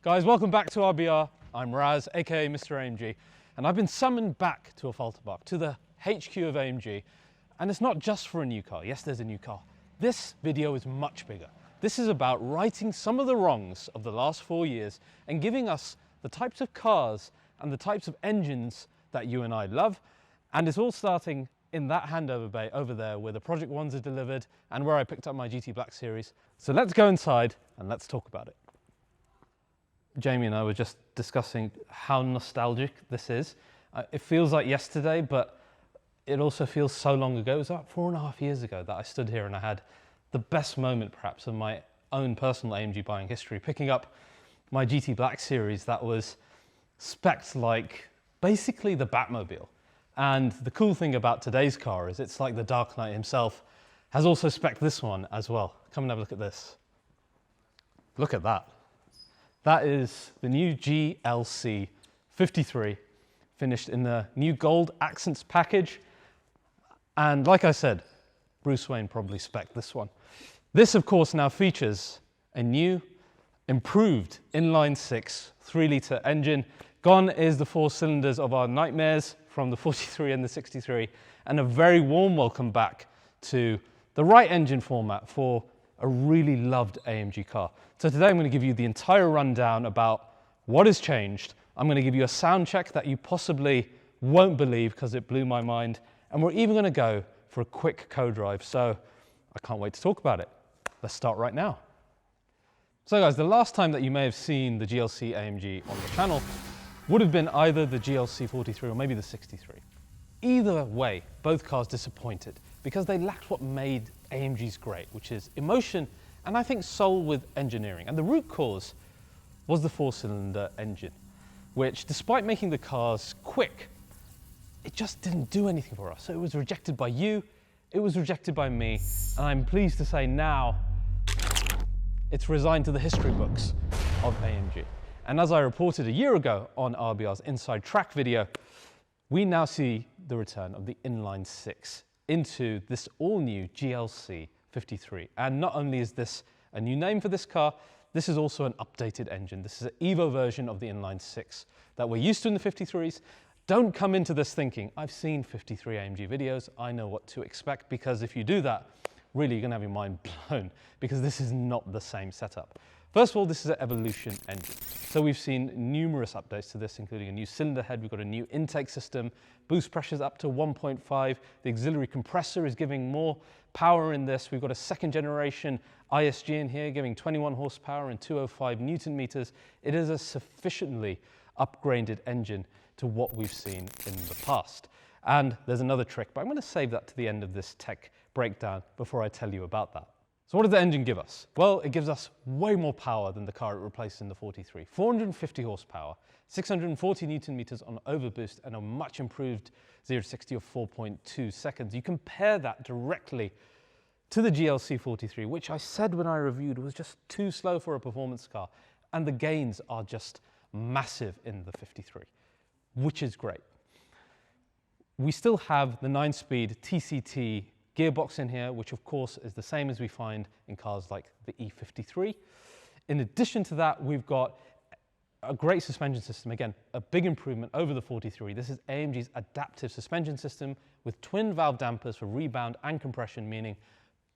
Guys, welcome back to RBR. I'm Raz, aka Mr. AMG, and I've been summoned back to Affalterbach, to the HQ of AMG. And it's not just for a new car. Yes, there's a new car. This video is much bigger. This is about righting some of the wrongs of the last 4 years and giving us the types of cars and the types of engines that you and I love. And it's all starting in that handover bay over there where the Project Ones are delivered and where I picked up my GT Black Series. So let's go inside and let's talk about it. Jamie and I were just discussing how nostalgic this is. It feels like yesterday, but it also feels so long ago. It was about 4.5 years ago that I stood here and I had the best moment perhaps of my own personal AMG buying history, picking up my GT Black Series that was spec'd like basically the Batmobile. And the cool thing about today's car is it's like the Dark Knight himself has also spec'd this one as well. Come and have a look at this. Look at that. That is the new GLC 53, finished in the new gold accents package. And like I said, Bruce Wayne probably spec'd this one. This, of course, now features a new, improved inline-six 3-litre engine. Gone is the 4 cylinders of our nightmares from the 43 and the 63, and a very warm welcome back to the right engine format for a really loved AMG car. So today I'm going to give you the entire rundown about what has changed. I'm going to give you a sound check that you possibly won't believe because it blew my mind. And we're even going to go for a quick co-drive. So I can't wait to talk about it. Let's start right now. So guys, the last time that you may have seen the GLC AMG on the channel would have been either the GLC 43 or maybe the 63. Either way, both cars disappointed because they lacked what made AMGs great, which is emotion and I think soul with engineering. And the root cause was the 4-cylinder engine, which despite making the cars quick, it just didn't do anything for us. So it was rejected by you, it was rejected by me, and I'm pleased to say now it's resigned to the history books of AMG. And as I reported a year ago on RBR's Inside Track video, we now see the return of the inline-six into this all-new GLC 53. And not only is this a new name for this car, this is also an updated engine. This is an Evo version of the inline-six that we're used to in the 53s. Don't come into this thinking, I've seen 53 AMG videos, I know what to expect, because if you do that, really you're gonna have your mind blown, because this is not the same setup. First of all, this is an Evolution engine. So we've seen numerous updates to this, including a new cylinder head, we've got a new intake system, boost pressures up to 1.5, the auxiliary compressor is giving more power in this, we've got a 2nd generation ISG in here giving 21 horsepower and 205 Newton meters. It is a sufficiently upgraded engine to what we've seen in the past. And there's another trick, but I'm gonna save that to the end of this tech breakdown before I tell you about that. So what does the engine give us? Well, it gives us way more power than the car it replaced in the 43. 450 horsepower, 640 Newton meters on overboost, and a much improved 0-60 of 4.2 seconds. You compare that directly to the GLC 43, which I said when I reviewed was just too slow for a performance car. And the gains are just massive in the 53, which is great. We still have the 9-speed TCT gearbox in here, which of course is the same as we find in cars like the E53. In addition to that, we've got a great suspension system. Again, a big improvement over the 43. This is AMG's adaptive suspension system with twin valve dampers for rebound and compression, meaning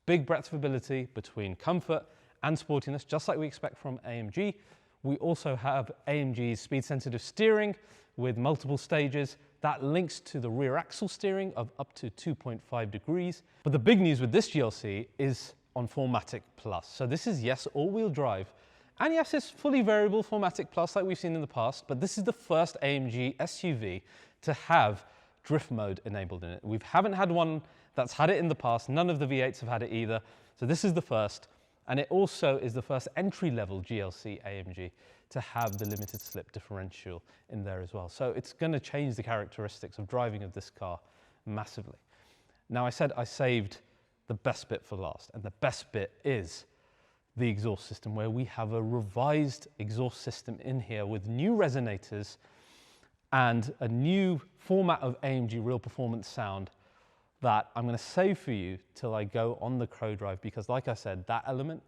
big breadth of ability between comfort and sportiness, just like we expect from AMG. We also have AMG's speed sensitive steering with multiple stages. That links to the rear axle steering of up to 2.5 degrees. But the big news with this GLC is on 4MATIC Plus. So this is, yes, all-wheel drive. And yes, it's fully variable 4MATIC Plus like we've seen in the past, but this is the first AMG SUV to have drift mode enabled in it. We haven't had one that's had it in the past. None of the V8s have had it either. So this is the first. And it also is the first entry-level GLC AMG to have the limited slip differential in there as well. So it's going to change the characteristics of driving of this car massively. Now I said I saved the best bit for last, and the best bit is the exhaust system, where we have a revised exhaust system in here with new resonators and a new format of AMG Real Performance sound that I'm going to save for you till I go on the co-drive, because like I said, that element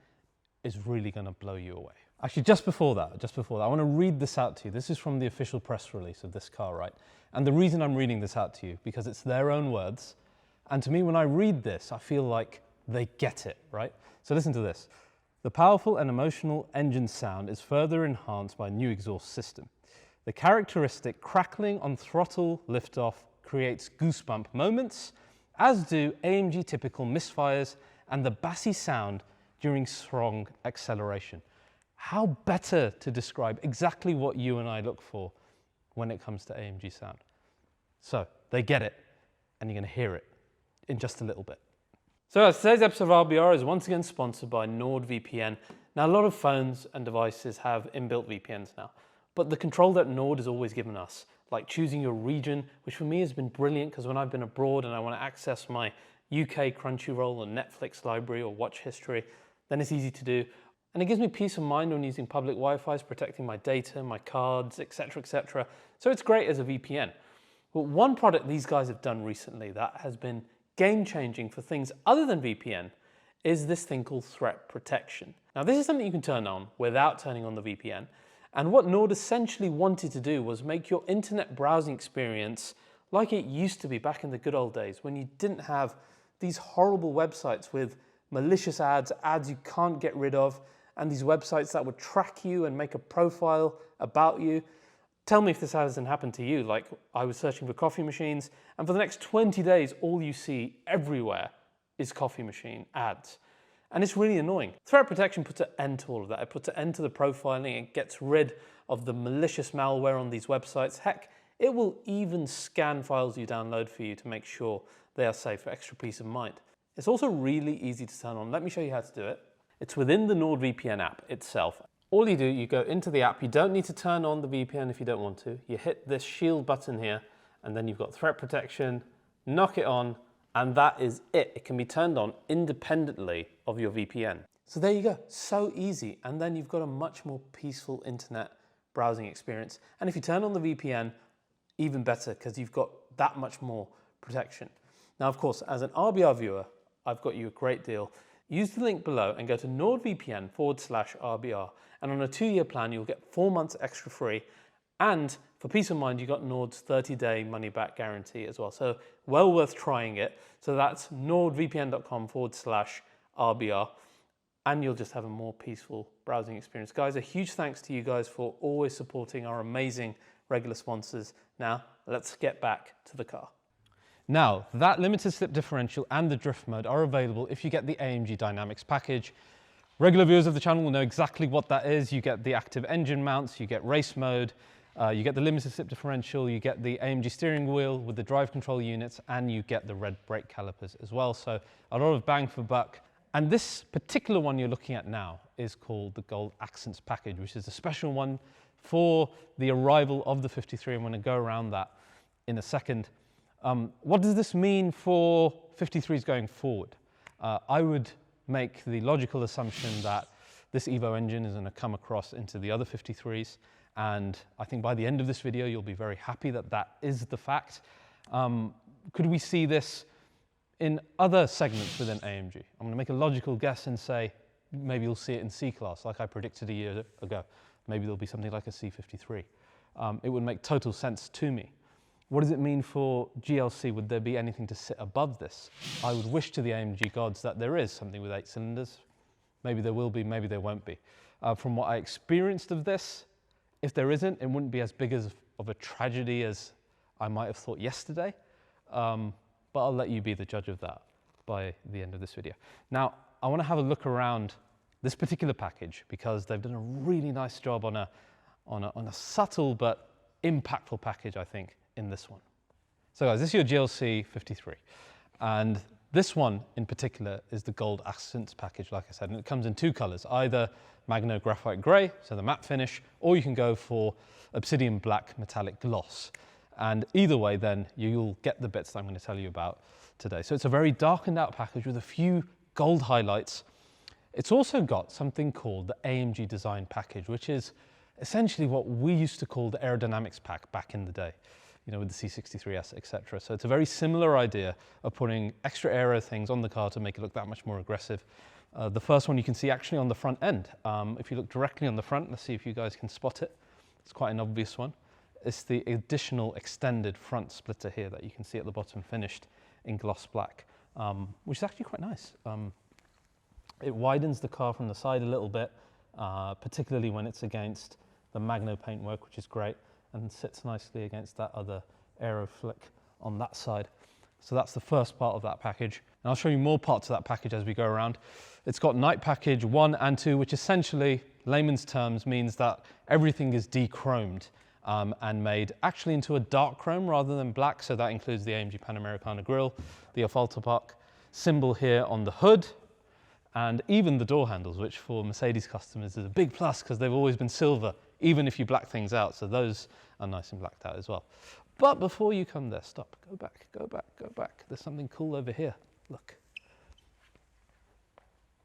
is really going to blow you away. Actually, just before that, I want to read this out to you. This is from the official press release of this car, right? And the reason I'm reading this out to you, because it's their own words. And to me, when I read this, I feel like they get it, right? So listen to this. The powerful and emotional engine sound is further enhanced by a new exhaust system. The characteristic crackling on throttle liftoff creates goosebump moments, as do AMG typical misfires and the bassy sound during strong acceleration. How better to describe exactly what you and I look for when it comes to AMG sound? So they get it, and you're going to hear it in just a little bit. So today's episode of RBR is once again sponsored by NordVPN. Now, a lot of phones and devices have inbuilt VPNs now, but the control that Nord has always given us, like choosing your region, which for me has been brilliant because when I've been abroad and I want to access my UK Crunchyroll or Netflix library or watch history, then it's easy to do. And it gives me peace of mind when using public Wi-Fi, protecting my data, my cards, etc., etc. So it's great as a VPN. But one product these guys have done recently that has been game-changing for things other than VPN is this thing called threat protection. Now, this is something you can turn on without turning on the VPN. And what Nord essentially wanted to do was make your internet browsing experience like it used to be back in the good old days when you didn't have these horrible websites with malicious ads you can't get rid of, and these websites that would track you and make a profile about you. Tell me if this hasn't happened to you. Like, I was searching for coffee machines, and for the next 20 days, all you see everywhere is coffee machine ads. And it's really annoying. Threat protection puts an end to all of that. It puts an end to the profiling. It gets rid of the malicious malware on these websites. Heck, it will even scan files you download for you to make sure they are safe for extra peace of mind. It's also really easy to turn on. Let me show you how to do it. It's within the NordVPN app itself. All you do, you go into the app. You don't need to turn on the VPN if you don't want to. You hit this shield button here, and then you've got threat protection, knock it on, and that is it. It can be turned on independently of your VPN. So there you go, so easy. And then you've got a much more peaceful internet browsing experience. And if you turn on the VPN, even better, because you've got that much more protection. Now, of course, as an RBR viewer, I've got you a great deal. Use the link below and go to NordVPN/RBR. And on a 2-year plan, you'll get 4 months extra free. And for peace of mind, you got Nord's 30-day money-back guarantee as well. So well worth trying it. So that's nordvpn.com/RBR. And you'll just have a more peaceful browsing experience. Guys, a huge thanks to you guys for always supporting our amazing regular sponsors. Now, let's get back to the car. Now, that limited slip differential and the drift mode are available if you get the AMG Dynamics package. Regular viewers of the channel will know exactly what that is. You get the active engine mounts, you get race mode, you get the limited slip differential, you get the AMG steering wheel with the drive control units, and you get the red brake calipers as well. So a lot of bang for buck. And this particular one you're looking at now is called the Gold Accents package, which is a special one for the arrival of the 53. I'm going to go around that in a second. What does this mean for 53s going forward? I would make the logical assumption that this Evo engine is going to come across into the other 53s, and I think by the end of this video you'll be very happy that that is the fact. Could we see this in other segments within AMG? I'm going to make a logical guess and say maybe you'll see it in C-Class like I predicted a year ago. Maybe there'll be something like a C53. It would make total sense to me. What does it mean for GLC? Would there be anything to sit above this? I would wish to the AMG gods that there is something with 8 cylinders. Maybe there will be, maybe there won't be. From what I experienced of this, if there isn't, it wouldn't be as big of a tragedy as I might have thought yesterday. But I'll let you be the judge of that by the end of this video. Now, I want to have a look around this particular package because they've done a really nice job on a subtle but impactful package, I think, in this one. So guys, this is your GLC 53. And this one in particular is the Gold Accents package, like I said, and it comes in 2 colors, either Magno Graphite Gray, so the matte finish, or you can go for Obsidian Black Metallic Gloss. And either way, then you'll get the bits that I'm going to tell you about today. So it's a very darkened out package with a few gold highlights. It's also got something called the AMG Design Package, which is essentially what we used to call the aerodynamics pack back in the day, you know, with the C63S, etc. So it's a very similar idea of putting extra aero things on the car to make it look that much more aggressive. The first one you can see actually on the front end. If you look directly on the front, let's see if you guys can spot it. It's quite an obvious one. It's the additional extended front splitter here that you can see at the bottom, finished in gloss black, which is actually quite nice. It widens the car from the side a little bit, particularly when it's against the Magno paintwork, which is great, and sits nicely against that other aero flick on that side. So that's the first part of that package. And I'll show you more parts of that package as we go around. It's got night package 1 and 2, which essentially, layman's terms, means that everything is de-chromed and made actually into a dark chrome rather than black. So that includes the AMG Panamericana grille, the Affalterbach symbol here on the hood, and even the door handles, which for Mercedes customers is a big plus because they've always been silver, even if you black things out. So those are nice and blacked out as well. But before you come there, stop, go back, go back, go back. There's something cool over here, look.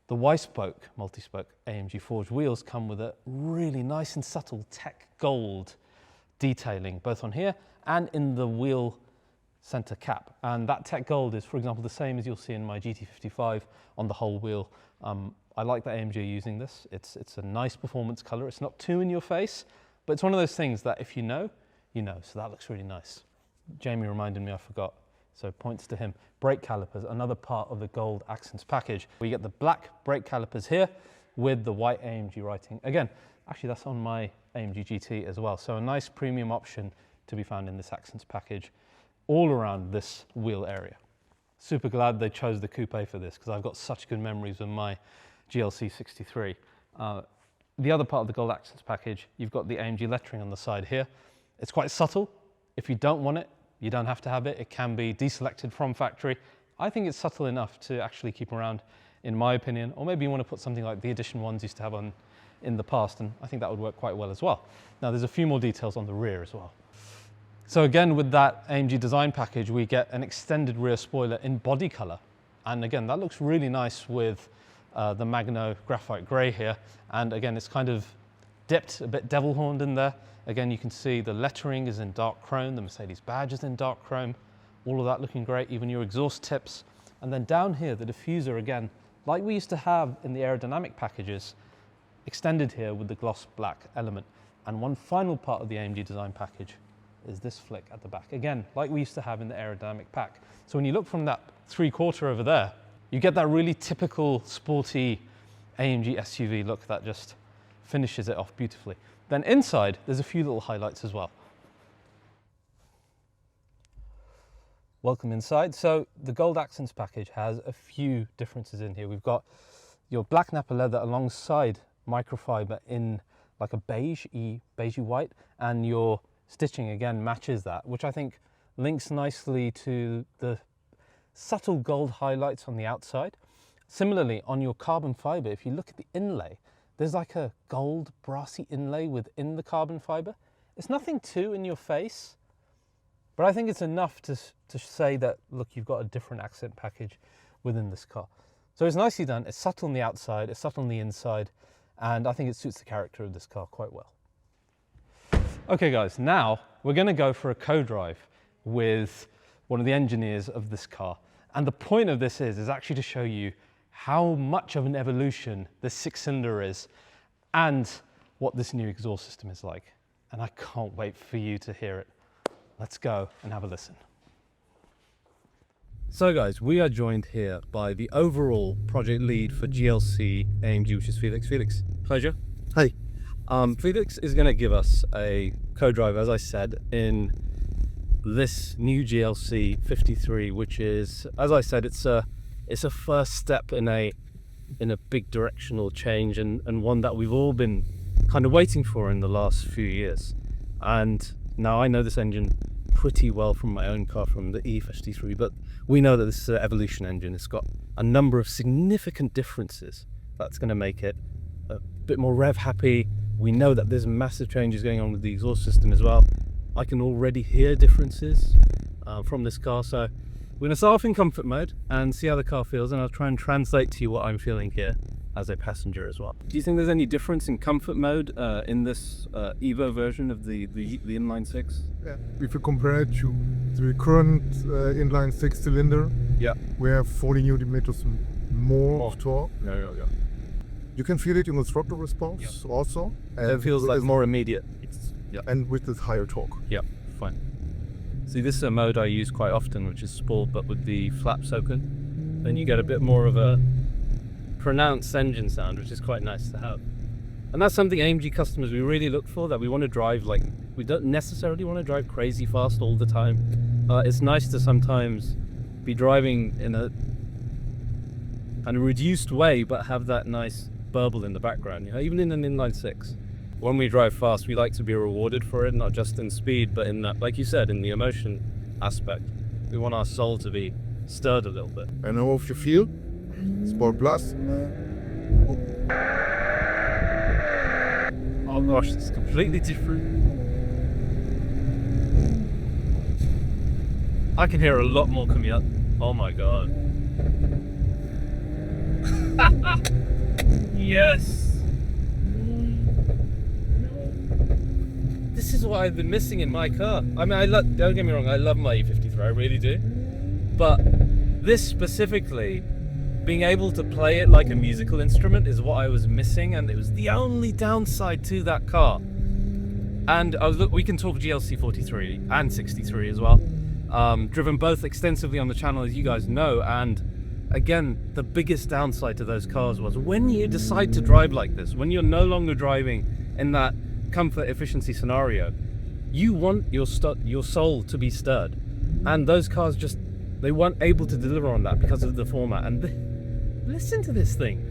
The Y-spoke, multi-spoke AMG forged wheels come with a really nice and subtle tech gold detailing, both on here and in the wheel center cap. And that tech gold is, for example, the same as you'll see in my GT55 on the whole wheel. I like that AMG are using this. It's a nice performance color. It's not too in your face, but it's one of those things that if you know, you know. So that looks really nice. Jamie reminded me I forgot, so points to him. Brake calipers, another part of the gold accents package. We get the black brake calipers here with the white AMG writing. Again, actually that's on my AMG GT as well. So a nice premium option to be found in this accents package all around this wheel area. Super glad they chose the coupe for this because I've got such good memories with my GLC 63. The other part of the gold accents package, you've got the AMG lettering on the side here. It's quite subtle. If you don't want it, you don't have to have it. It can be deselected from factory. I think it's subtle enough to actually keep around, in my opinion. Or maybe you want to put something like the edition ones used to have on in the past, and I think that would work quite well as well. Now there's a few more details on the rear as well. So again, with that AMG design package, we get an extended rear spoiler in body color. And again, that looks really nice with the Magno graphite gray here. And again, it's kind of dipped, a bit devil horned in there. Again, you can see the lettering is in dark chrome, the Mercedes badge is in dark chrome, all of that looking great, even your exhaust tips. And then down here, the diffuser again, like we used to have in the aerodynamic packages, extended here with the gloss black element. And one final part of the AMG design package is this flick at the back. Again, like we used to have in the aerodynamic pack. So when you look from that 3/4 over there, you get that really typical sporty AMG SUV look that just finishes it off beautifully. Then inside, there's a few little highlights as well. Welcome inside. So the gold accents package has a few differences in here. We've got your black Nappa leather alongside microfiber in like a beigey white, and your stitching again matches that, which I think links nicely to the subtle gold highlights on the outside. Similarly, on your carbon fiber, if you look at the inlay, there's like a gold brassy inlay within the carbon fiber. It's nothing too in your face, but I think it's enough to say that, look, you've got a different accent package within this car. So it's nicely done. It's subtle on the outside, it's subtle on the inside, and I think it suits the character of this car quite well. Okay guys, now we're gonna go for a co-drive with one of the engineers of this car. And the point of this is actually to show you how much of an evolution this 6-cylinder is and what this new exhaust system is like. And I can't wait for you to hear it. Let's go and have a listen. So guys, we are joined here by the overall project lead for GLC AMG, which is Felix. Felix, pleasure. Hi. Felix is going to give us a co-drive, as I said, in this new GLC 53, which is, as I said, it's a first step in a big directional change, and one that we've all been kind of waiting for in the last few years. And now I know this engine pretty well from my own car, from the E53, but we know that this is an evolution engine. It's got a number of significant differences that's going to make it a bit more rev happy. We know that there's massive changes going on with the exhaust system as well. I can already hear differences from this car, so we're going to start off in comfort mode and see how the car feels, and I'll try and translate to you what I'm feeling here as a passenger as well. Do you think there's any difference in comfort mode in this Evo version of the inline-six? Yeah. If you compare it to the current inline-six cylinder, yeah, we have 40 Nm more torque. Yeah. You can feel it in the throttle response also. And it feels like more immediate. And with this higher torque. Yeah, fine. See, this is a mode I use quite often, which is Sport, but with the flaps open. Then you get a bit more of a pronounced engine sound, which is quite nice to have. And that's something AMG customers we really look for, that we want to drive like, we don't necessarily want to drive crazy fast all the time. It's nice to sometimes be driving in a kind of reduced way, but have that nice burble in the background, you know, even in an inline-six. When we drive fast, we like to be rewarded for it, not just in speed, but in that, like you said, in the emotion aspect. We want our soul to be stirred a little bit. I know if you feel Sport Plus. Oh gosh, it's completely different. I can hear a lot more coming up. Oh my god. Yes! This is what I've been missing in my car. I mean, don't get me wrong, I love my E53, I really do. But this specifically, being able to play it like a musical instrument is what I was missing, and it was the only downside to that car. And we can talk GLC 43 and 63 as well. Driven both extensively on the channel, as you guys know, and again, the biggest downside to those cars was when you decide to drive like this, when you're no longer driving in that comfort efficiency scenario, you want your soul to be stirred, and those cars they weren't able to deliver on that because of the format. And listen to this thing,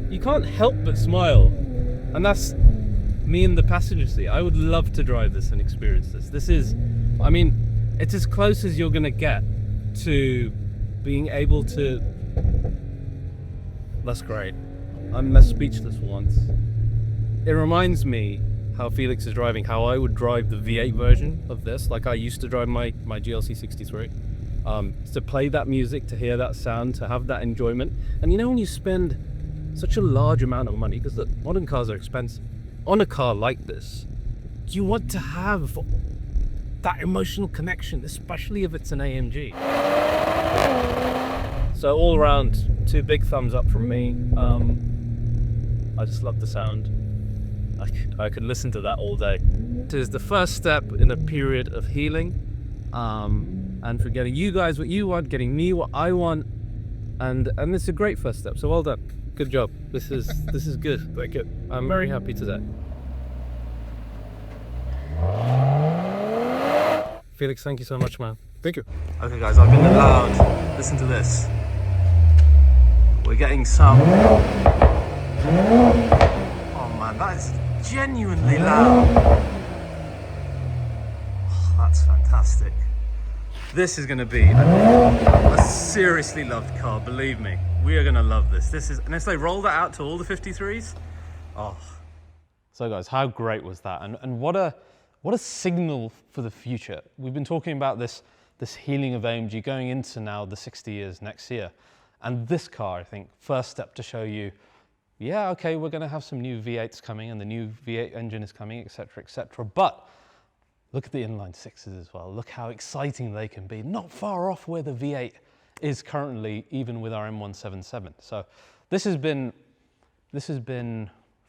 you can't help but smile, and that's me in the passenger seat. I would love to drive this and experience this. This is, I mean, it's as close as you're gonna get to being able to. That's great. I'm less speechless for once. It reminds me how Felix is driving, how I would drive the V8 version of this, like I used to drive my GLC 63. To play that music, to hear that sound, to have that enjoyment. And you know, when you spend such a large amount of money, because the modern cars are expensive, on a car like this, you want to have that emotional connection, especially if it's an AMG. So all around, 2 big thumbs up from me. I just love the sound. I could listen to that all day. It is the first step in a period of healing, and for getting you guys what you want, getting me what I want, and it's a great first step. So well done, good job. This is good. Thank you. I'm very happy today. Felix, thank you so much, man. Thank you. Okay, guys, I've been allowed. Listen to this. We're getting some. Oh man, that is genuinely loud. Oh, that's fantastic. This is going to be a seriously loved car, believe me. We are going to love this. And if they roll that out to all the 53s, oh. So guys, how great was that? And what a signal for the future. We've been talking about this healing of AMG going into now the 60 years next year. And this car, I think, first step to show you, yeah, okay, we're going to have some new V8s coming, and the new V8 engine is coming, etc., etc. But look at the inline-sixes as well. Look how exciting they can be. Not far off where the V8 is currently, even with our M177. So this has been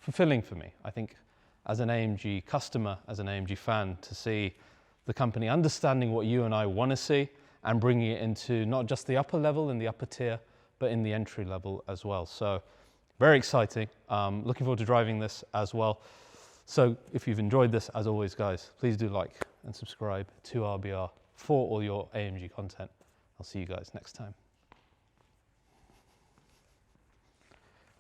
fulfilling for me, I think, as an AMG customer, as an AMG fan, to see the company understanding what you and I want to see and bringing it into not just the upper level and the upper tier, but in the entry level as well. So very exciting. Looking forward to driving this as well. So if you've enjoyed this, as always, guys, please do like and subscribe to RBR for all your AMG content. I'll see you guys next time.